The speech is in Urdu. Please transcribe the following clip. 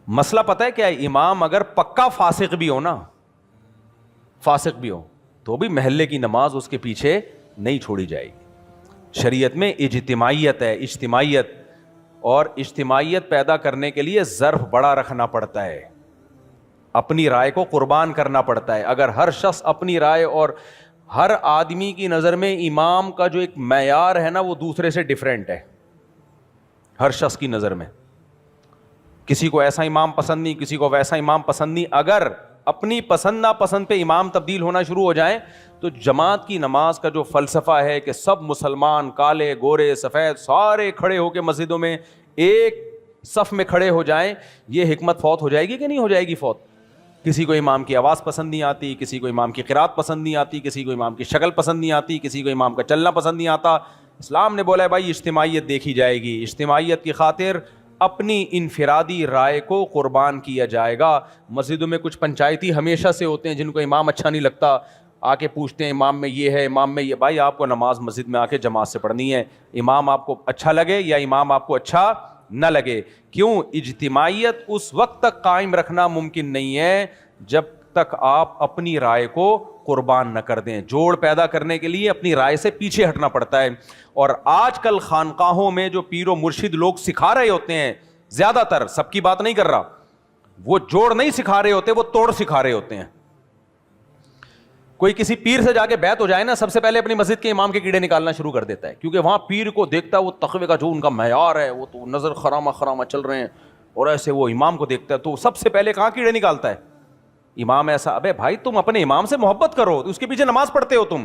مسئلہ پتہ ہے کیا ہے؟ امام اگر پکا فاسق بھی ہو نا، فاسق بھی ہو تو بھی محلے کی نماز اس کے پیچھے نہیں چھوڑی جائے گی۔ شریعت میں اجتماعیت ہے، اجتماعیت، اور اجتماعیت پیدا کرنے کے لیے ظرف بڑا رکھنا پڑتا ہے، اپنی رائے کو قربان کرنا پڑتا ہے۔ اگر ہر شخص اپنی رائے، اور ہر آدمی کی نظر میں امام کا جو ایک معیار ہے نا وہ دوسرے سے ڈیفرنٹ ہے، ہر شخص کی نظر میں کسی کو ایسا امام پسند نہیں، کسی کو ویسا امام پسند نہیں۔ اگر اپنی پسند ناپسند پہ امام تبدیل ہونا شروع ہو جائیں تو جماعت کی نماز کا جو فلسفہ ہے کہ سب مسلمان کالے گورے سفید سارے کھڑے ہو کے مسجدوں میں ایک صف میں کھڑے ہو جائیں، یہ حکمت فوت ہو جائے گی کہ نہیں ہو جائے گی فوت؟ کسی کو امام کی آواز پسند نہیں آتی، کسی کو امام کی قرات پسند نہیں آتی، کسی کو امام کی شکل پسند نہیں آتی، کسی کو امام کا چلنا پسند نہیں آتا۔ اسلام نے بولا ہے بھائی اجتماعیت دیکھی جائے گی، اجتماعیت کی خاطر اپنی انفرادی رائے کو قربان کیا جائے گا۔ مسجدوں میں کچھ پنچایتی ہمیشہ سے ہوتے ہیں جن کو امام اچھا نہیں لگتا، آ کے پوچھتے ہیں امام میں یہ ہے، امام میں یہ۔ بھائی آپ کو نماز مسجد میں آ کے جماعت سے پڑھنی ہے، امام آپ کو اچھا لگے یا امام آپ کو اچھا نہ لگے۔ کیوں؟ اجتماعیت اس وقت تک قائم رکھنا ممکن نہیں ہے جب تک آپ اپنی رائے کو قربان نہ کر دیں۔ جوڑ پیدا کرنے کے لیے اپنی رائے سے پیچھے ہٹنا پڑتا ہے۔ اور آج کل خانقاہوں میں جو پیر و مرشد لوگ سکھا رہے ہوتے ہیں، زیادہ تر، سب کی بات نہیں کر رہا، وہ جوڑ نہیں سکھا رہے ہوتے، وہ توڑ سکھا رہے ہوتے ہیں۔ کوئی کسی پیر سے جا کے بیعت ہو جائے نا، سب سے پہلے اپنی مسجد کے امام کے کیڑے نکالنا شروع کر دیتا ہے، کیونکہ وہاں پیر کو دیکھتا ہے، وہ تقوی کا جو ان کا معیار ہے، وہ تو نظر خرامہ خرامہ چل رہے ہیں، اور ایسے وہ امام کو دیکھتا ہے تو سب سے پہلے کہاں کیڑے نکالتا ہے؟ امام ایسا۔ ابے بھائی تم اپنے امام سے محبت کرو، اس کے پیچھے نماز پڑھتے ہو تم،